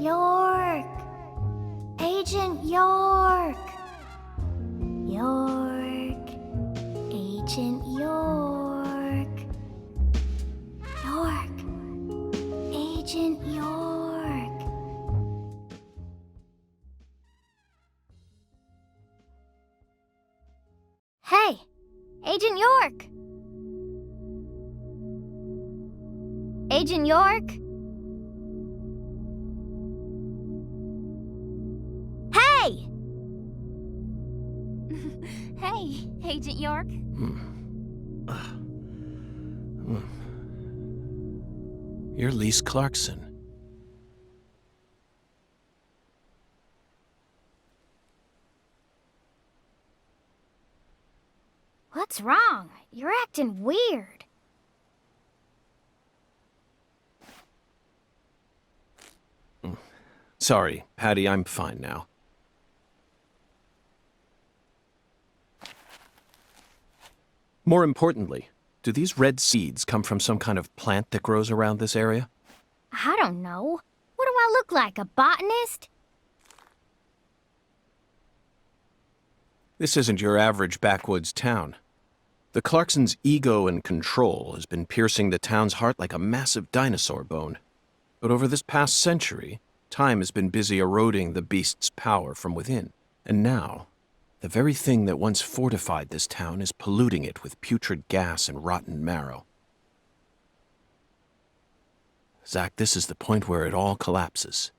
York! Agent York! York! Agent York! York! Agent York! Hey! Agent York! Agent York? Hey! Hey, Agent York. You're Lise Clarkson. What's wrong? You're acting weird. Sorry, Patty, I'm fine now. More importantly, do these red seeds come from some kind of plant that grows around this area? I don't know. What do I look like, a botanist? This isn't your average backwoods town. The Clarksons' ego and control has been piercing the town's heart like a massive dinosaur bone. But over this past century, time has been busy eroding the beast's power from within. And now, the very thing that once fortified this town is polluting it with putrid gas and rotten marrow. Zach, this is the point where it all collapses.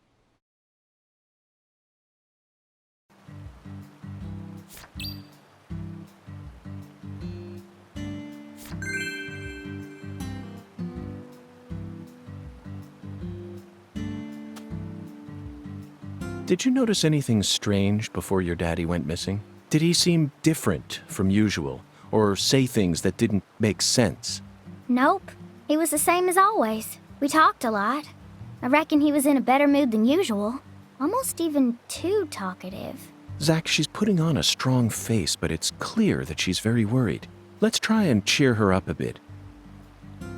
Did you notice anything strange before your daddy went missing? Did he seem different from usual, or say things that didn't make sense? Nope. He was the same as always. We talked a lot. I reckon he was in a better mood than usual. Almost even too talkative. Zach, she's putting on a strong face, but it's clear that she's very worried. Let's try and cheer her up a bit.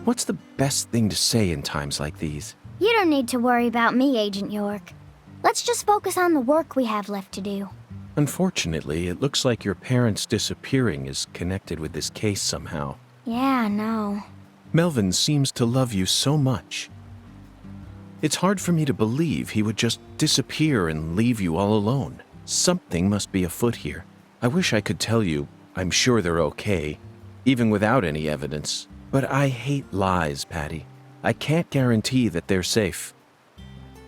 What's the best thing to say in times like these? You don't need to worry about me, Agent York. Let's just focus on the work we have left to do. Unfortunately, it looks like your parents' disappearing is connected with this case somehow. Yeah, I know. Melvin seems to love you so much. It's hard for me to believe he would just disappear and leave you all alone. Something must be afoot here. I wish I could tell you I'm sure they're okay, even without any evidence. But I hate lies, Patty. I can't guarantee that they're safe.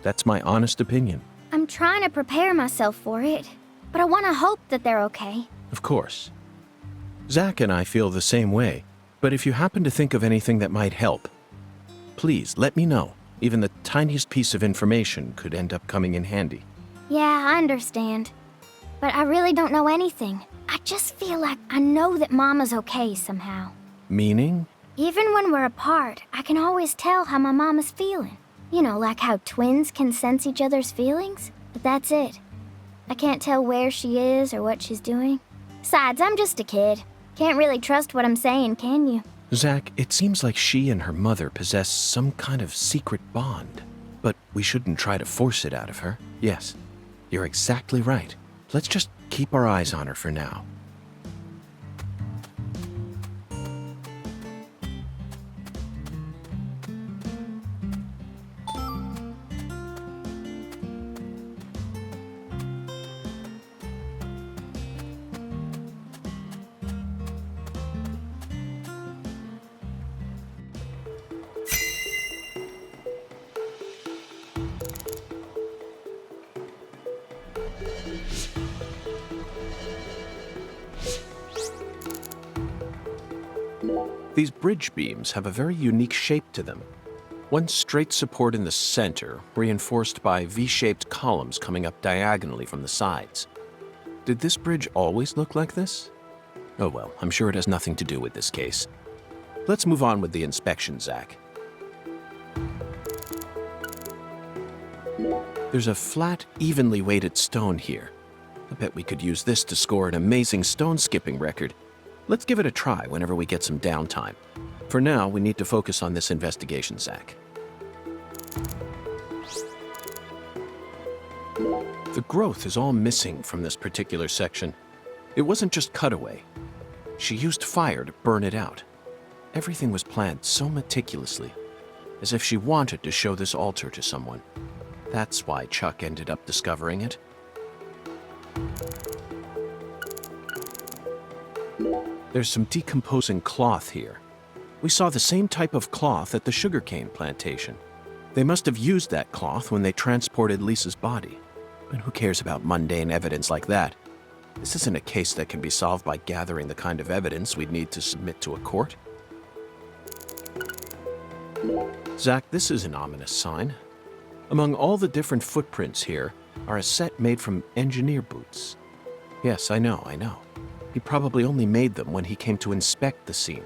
That's my honest opinion. I'm trying to prepare myself for it, but I want to hope that they're okay. Of course. Zach and I feel the same way, but if you happen to think of anything that might help, please let me know. Even the tiniest piece of information could end up coming in handy. Yeah, I understand. But I really don't know anything. I just feel like I know that Mama's okay somehow. Meaning? Even when we're apart, I can always tell how my Mama's feeling. You know, like how twins can sense each other's feelings? But that's it. I can't tell where she is or what she's doing. Besides, I'm just a kid. Can't really trust what I'm saying, can you? Zach, it seems like she and her mother possess some kind of secret bond. But we shouldn't try to force it out of her. Yes, you're exactly right. Let's just keep our eyes on her for now. These bridge beams have a very unique shape to them. One straight support in the center, reinforced by V-shaped columns coming up diagonally from the sides. Did this bridge always look like this? Oh well, I'm sure it has nothing to do with this case. Let's move on with the inspection, Zach. There's a flat, evenly weighted stone here. I bet we could use this to score an amazing stone skipping record. Let's give it a try whenever we get some downtime. For now, we need to focus on this investigation, Zach. The growth is all missing from this particular section. It wasn't just cutaway. She used fire to burn it out. Everything was planned so meticulously, as if she wanted to show this altar to someone. That's why Chuck ended up discovering it. There's some decomposing cloth here. We saw the same type of cloth at the sugarcane plantation. They must have used that cloth when they transported Lisa's body. But who cares about mundane evidence like that? This isn't a case that can be solved by gathering the kind of evidence we'd need to submit to a court. Zach, this is an ominous sign. Among all the different footprints here are a set made from engineer boots. Yes, I know. He probably only made them when he came to inspect the scene.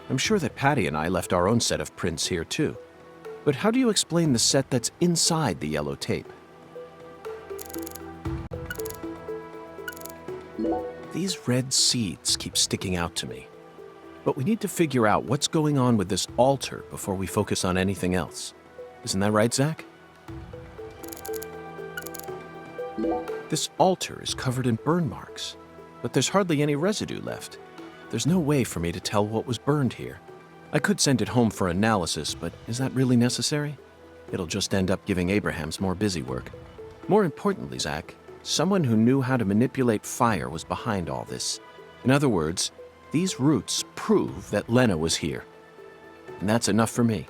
I'm sure that Patty and I left our own set of prints here too. But how do you explain the set that's inside the yellow tape? These red seeds keep sticking out to me. But we need to figure out what's going on with this altar before we focus on anything else. Isn't that right, Zach? This altar is covered in burn marks, but there's hardly any residue left. There's no way for me to tell what was burned here. I could send it home for analysis, but is that really necessary? It'll just end up giving Abrahams more busy work. More importantly, Zach, someone who knew how to manipulate fire was behind all this. In other words, these roots prove that Lena was here. And that's enough for me.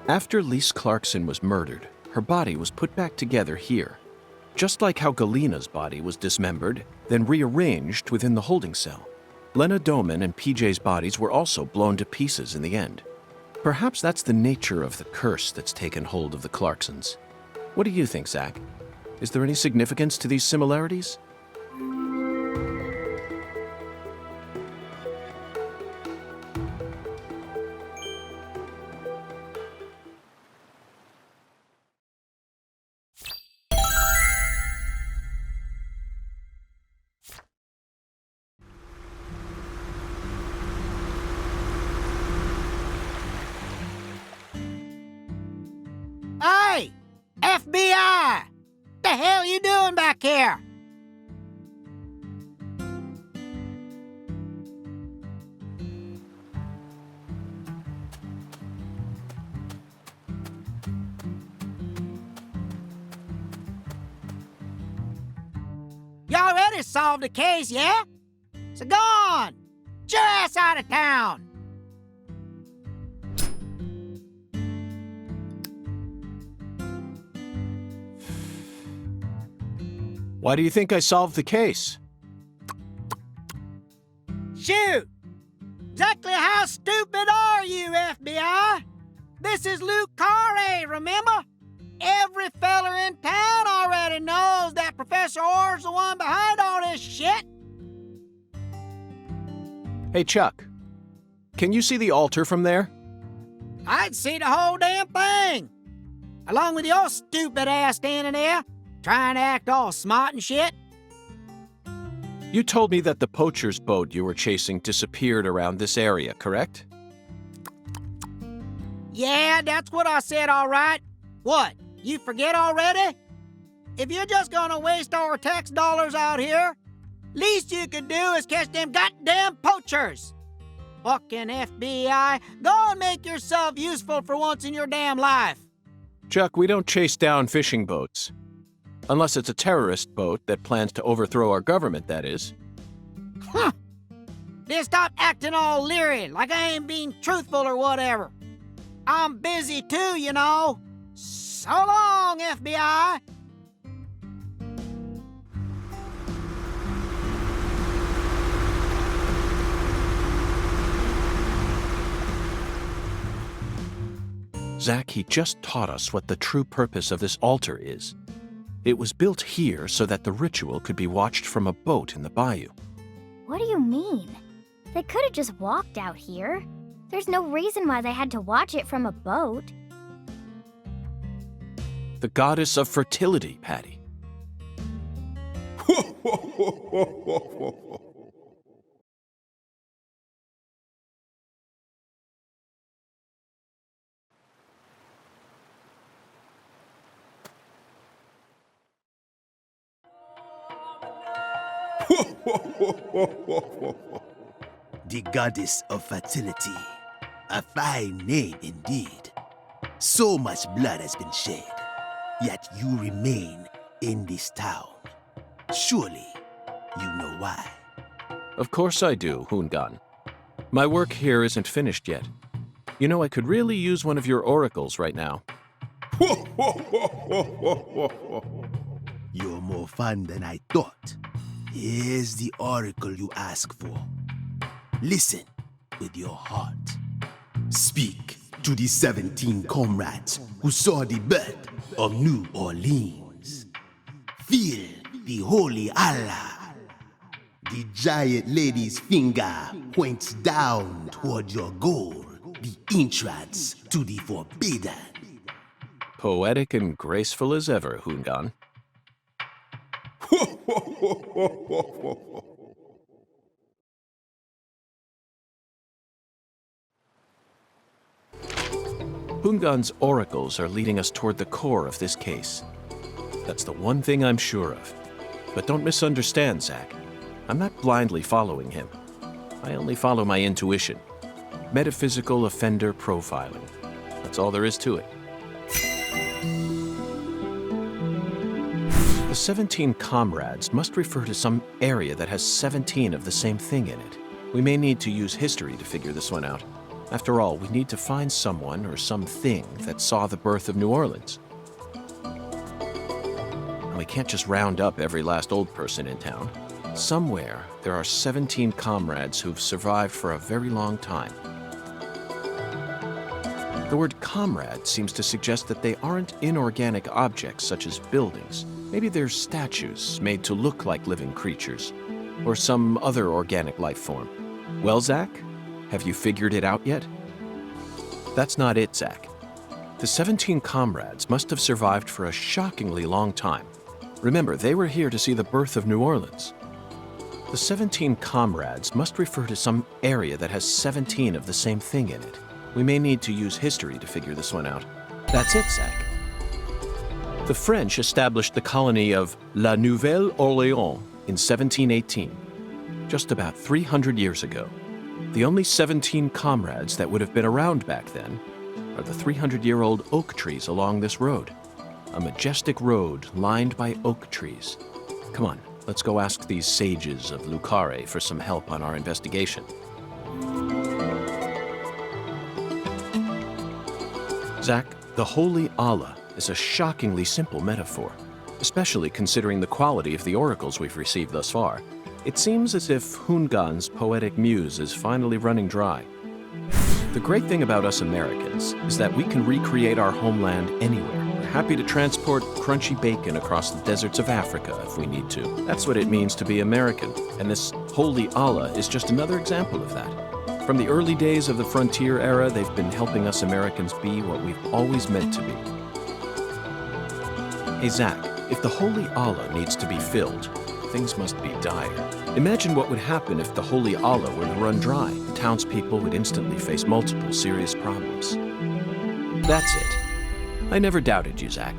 After Lise Clarkson was murdered, her body was put back together here. Just like how Galena's body was dismembered, then rearranged within the holding cell. Lena Doman and PJ's bodies were also blown to pieces in the end. Perhaps that's the nature of the curse that's taken hold of the Clarksons. What do you think, Zach? Is there any significance to these similarities? Hey! FBI! The hell you doing back here? You already solved the case, yeah? So go on! Get your ass out of town! Why do you think I solved the case? Shoot! Exactly how stupid are you, FBI? This is Luke Carre, remember? Every feller in town already knows that Professor Orr's the one behind all this shit. Hey, Chuck. Can you see the altar from there? I'd see the whole damn thing. Along with your stupid ass standing there, trying to act all smart and shit. You told me that the poacher's boat you were chasing disappeared around this area, correct? Yeah, that's what I said, all right. What, you forget already? If you're just gonna waste our tax dollars out here, least you could do is catch them goddamn poachers. Fucking FBI, go and make yourself useful for once in your damn life. Chuck, we don't chase down fishing boats. Unless it's a terrorist boat that plans to overthrow our government, that is. Huh. Then stop acting all leery, like I ain't being truthful or whatever. I'm busy too, you know. So long, FBI. Zach, he just taught us what the true purpose of this altar is. It was built here so that the ritual could be watched from a boat in the bayou. What do you mean? They could have just walked out here. There's no reason why they had to watch it from a boat. The goddess of fertility, Patty. The goddess of fertility. A fine name indeed. So much blood has been shed, yet you remain in this town. Surely, you know why. Of course I do, Hungan. My work here isn't finished yet. You know, I could really use one of your oracles right now. You're more fun than I thought. Here's the oracle you ask for. Listen with your heart. Speak to the 17 comrades who saw the birth of New Orleans. Feel the holy Allah. The giant lady's finger points down toward your goal, the entrance to the forbidden. Poetic and graceful as ever, Hungan. Hungan's oracles are leading us toward the core of this case. That's the one thing I'm sure of. But don't misunderstand, Zach. I'm not blindly following him. I only follow my intuition. Metaphysical offender profiling. That's all there is to it. The 17 comrades must refer to some area that has 17 of the same thing in it. We may need to use history to figure this one out. After all, we need to find someone or something that saw the birth of New Orleans. And we can't just round up every last old person in town. Somewhere, there are 17 comrades who've survived for a very long time. The word comrade seems to suggest that they aren't inorganic objects such as buildings. Maybe they're statues made to look like living creatures, or some other organic life form. Well, Zach, have you figured it out yet? That's not it, Zach. The 17 comrades must have survived for a shockingly long time. Remember, they were here to see the birth of New Orleans. The 17 comrades must refer to some area that has 17 of the same thing in it. We may need to use history to figure this one out. That's it, Zach. The French established the colony of La Nouvelle-Orléans in 1718, just about 300 years ago. The only 17 comrades that would have been around back then are the 300-year-old oak trees along this road. A majestic road lined by oak trees. Come on, let's go ask these sages of Lucare for some help on our investigation. Zach, the Holy Allah is a shockingly simple metaphor, especially considering the quality of the oracles we've received thus far. It seems as if Hungan's poetic muse is finally running dry. The great thing about us Americans is that we can recreate our homeland anywhere. We're happy to transport crunchy bacon across the deserts of Africa if we need to. That's what it means to be American, and this Holy Allah is just another example of that. From the early days of the frontier era, they've been helping us Americans be what we've always meant to be. Hey Zach, if the Holy Allah needs to be filled, things must be dire. Imagine what would happen if the Holy Allah were to run dry. The townspeople would instantly face multiple serious problems. That's it. I never doubted you, Zach.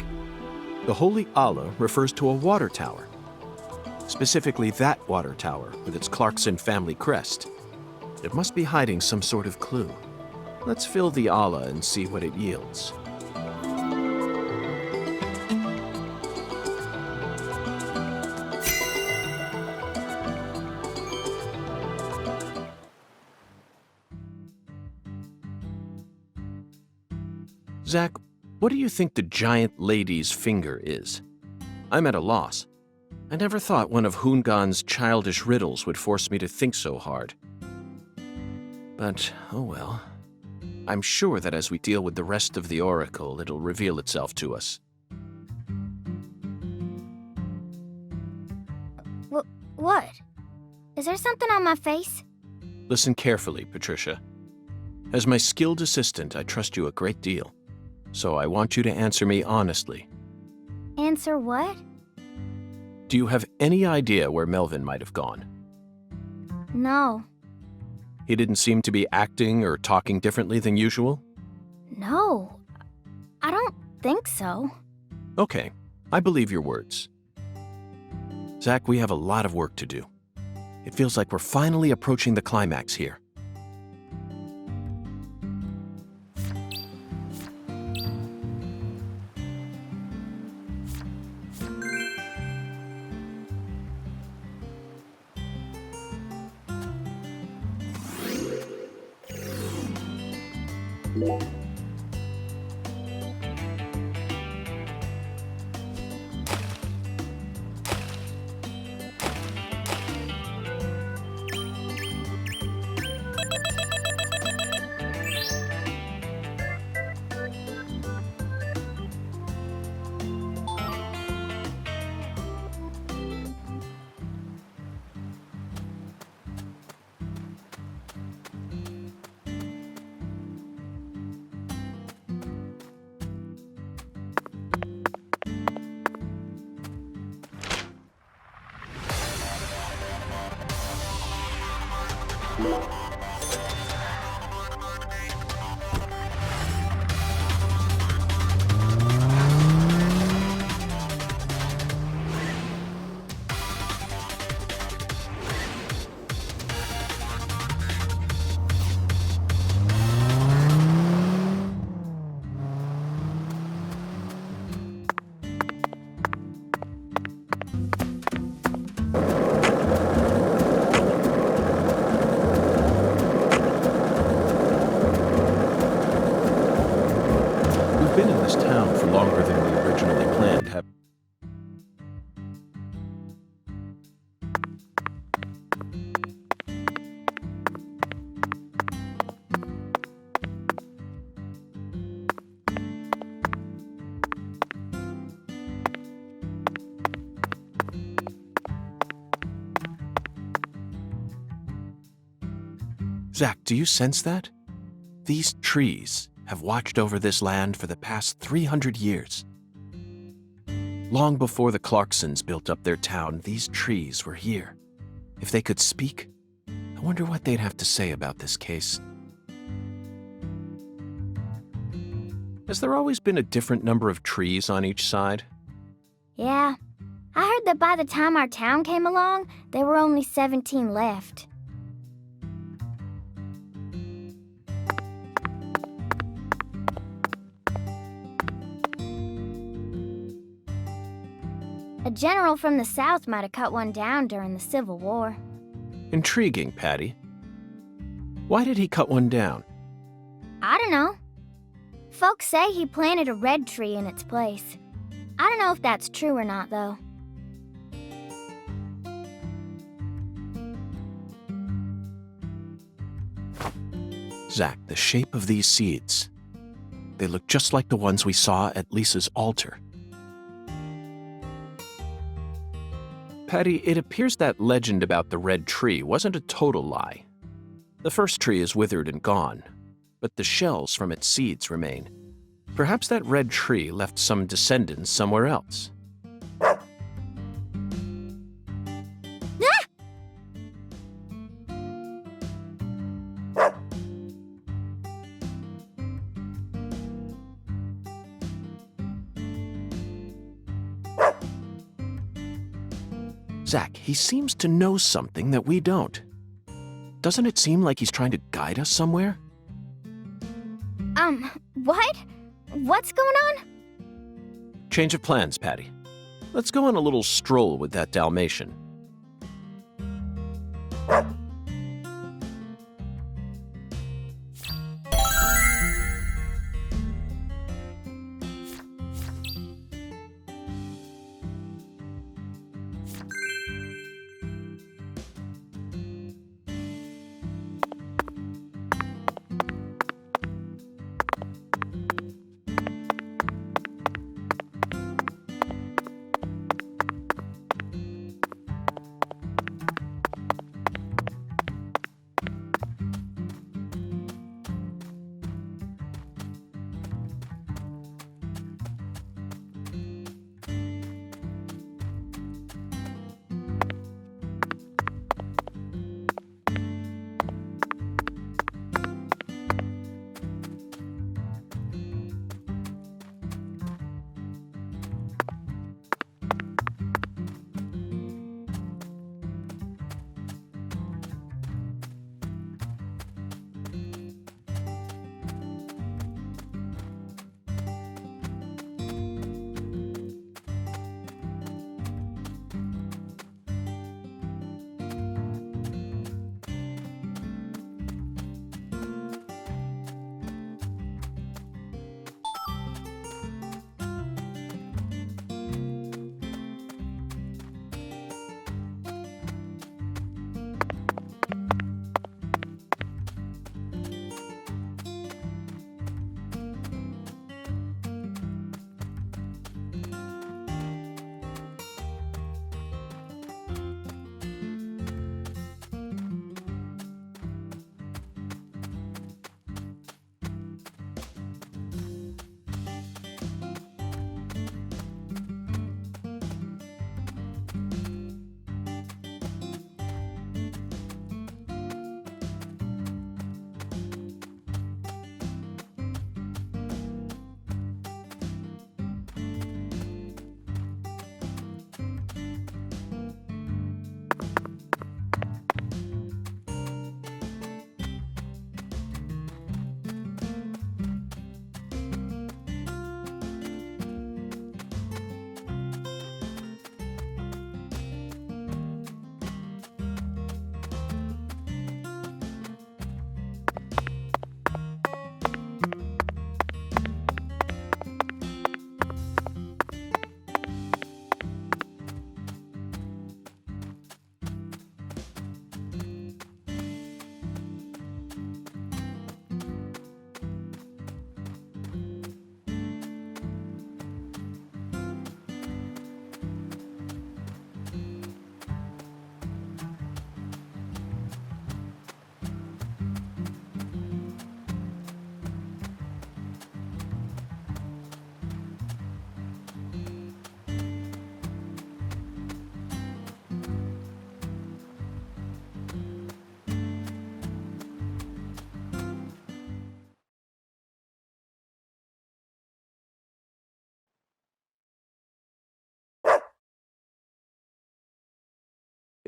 The Holy Allah refers to a water tower. Specifically that water tower with its Clarkson family crest. It must be hiding some sort of clue. Let's fill the Allah and see what it yields. Zach, what do you think the giant lady's finger is? I'm at a loss. I never thought one of Hungan's childish riddles would force me to think so hard. But, oh well. I'm sure that as we deal with the rest of the oracle, it'll reveal itself to us. What? Is there something on my face? Listen carefully, Patricia. As my skilled assistant, I trust you a great deal. So I want you to answer me honestly. Answer what? Do you have any idea where Melvin might have gone? No. He didn't seem to be acting or talking differently than usual? No. I don't think so. Okay, I believe your words. Zach, we have a lot of work to do. It feels like we're finally approaching the climax here. We've been in this town for longer than we originally planned, have... Zach, do you sense that? These trees have watched over this land for the past 300 years. Long before the Clarksons built up their town, these trees were here. If they could speak, I wonder what they'd have to say about this case. Has there always been a different number of trees on each side? Yeah. I heard that by the time our town came along, there were only 17 left. A general from the South might have cut one down during the Civil War. Intriguing, Patty. Why did he cut one down? I don't know. Folks say he planted a red tree in its place. I don't know if that's true or not, though. Zach, the shape of these seeds. They look just like the ones we saw at Lisa's altar. Patty, it appears that legend about the red tree wasn't a total lie. The first tree is withered and gone, but the shells from its seeds remain. Perhaps that red tree left some descendants somewhere else. Zach, he seems to know something that we don't. Doesn't it seem like he's trying to guide us somewhere? What? What's going on? Change of plans, Patty. Let's go on a little stroll with that Dalmatian.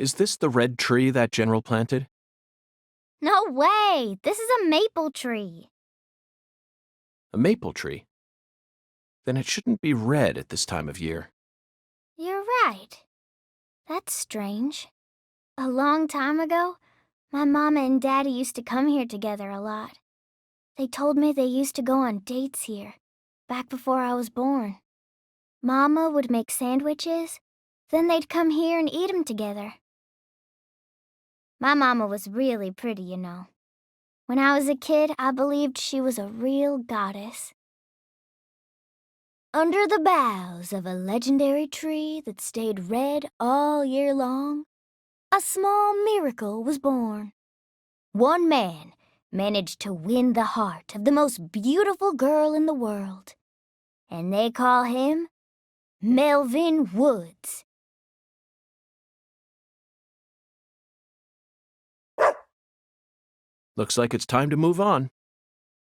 Is this the red tree that General planted? No way! This is a maple tree. A maple tree? Then it shouldn't be red at this time of year. You're right. That's strange. A long time ago, my mama and daddy used to come here together a lot. They told me they used to go on dates here, back before I was born. Mama would make sandwiches, then they'd come here and eat 'em together. My mama was really pretty, you know. When I was a kid, I believed she was a real goddess. Under the boughs of a legendary tree that stayed red all year long, a small miracle was born. One man managed to win the heart of the most beautiful girl in the world, and they call him Melvin Woods. Looks like it's time to move on.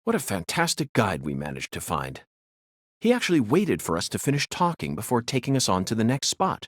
What a fantastic guide we managed to find. He actually waited for us to finish talking before taking us on to the next spot.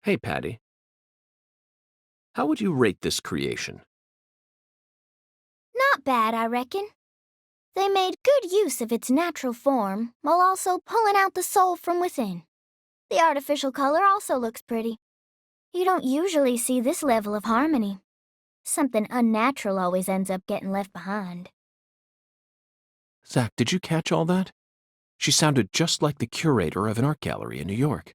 Hey, Patty. How would you rate this creation? Not bad, I reckon. They made good use of its natural form while also pulling out the soul from within. The artificial color also looks pretty. You don't usually see this level of harmony. Something unnatural always ends up getting left behind. Zach, did you catch all that? She sounded just like the curator of an art gallery in New York.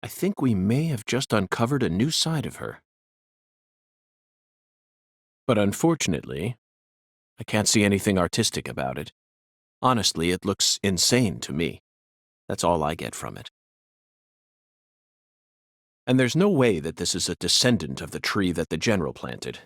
I think we may have just uncovered a new side of her. But unfortunately, I can't see anything artistic about it. Honestly, it looks insane to me. That's all I get from it. And there's no way that this is a descendant of the tree that the general planted.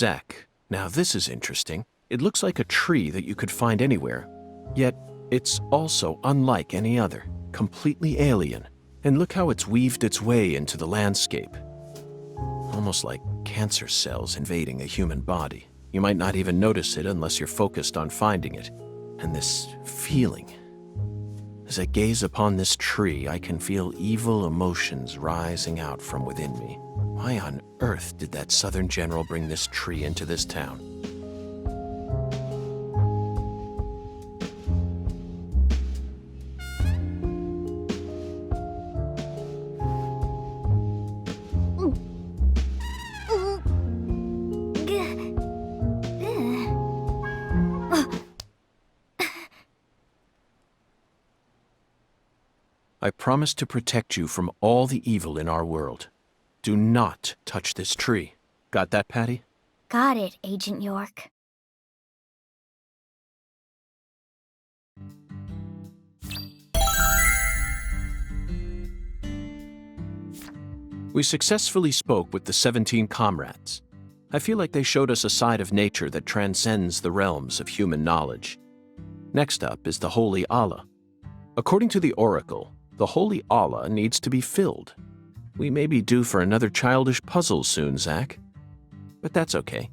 Zach, now this is interesting. It looks like a tree that you could find anywhere, yet it's also unlike any other, completely alien. And look how it's weaved its way into the landscape. Almost like cancer cells invading a human body. You might not even notice it unless you're focused on finding it. And this feeling. As I gaze upon this tree, I can feel evil emotions rising out from within me. Why on earth did that Southern general bring this tree into this town? I promise to protect you from all the evil in our world. Do not touch this tree. Got that, Patty? Got it, Agent York. We successfully spoke with the 17 comrades. I feel like they showed us a side of nature that transcends the realms of human knowledge. Next up is the Holy Allah. According to the Oracle, the Holy Allah needs to be filled. We may be due for another childish puzzle soon, Zach. But that's okay.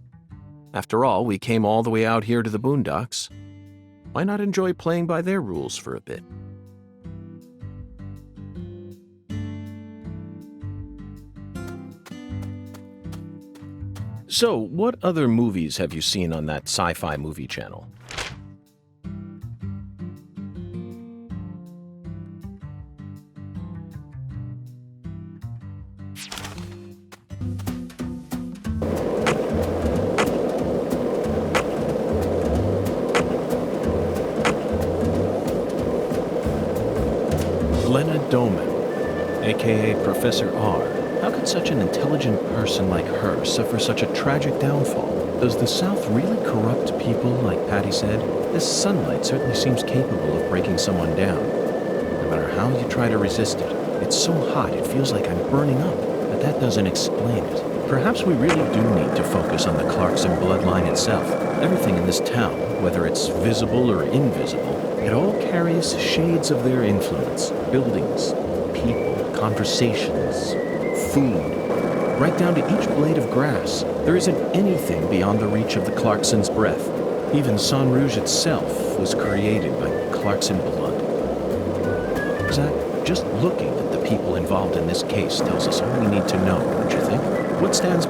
After all, we came all the way out here to the boondocks. Why not enjoy playing by their rules for a bit? So, what other movies have you seen on that sci-fi movie channel? Lena Doman, aka Professor R. How could such an intelligent person like her suffer such a tragic downfall? Does the South really corrupt people like Patty said? This sunlight certainly seems capable of breaking someone down. No matter how you try to resist it, it's so hot it feels like I'm burning up. But that doesn't explain it. Perhaps we really do need to focus on the Clarkson bloodline itself. Everything in this town, whether it's visible or invisible, it all carries shades of their influence. Buildings, people, conversations, food, right down to each blade of grass. There isn't anything beyond the reach of the Clarkson's breath. Even San Rouge itself was created by Clarkson blood. Zach, just looking at the people involved in this case tells us all we need to know, don't you think? What stands...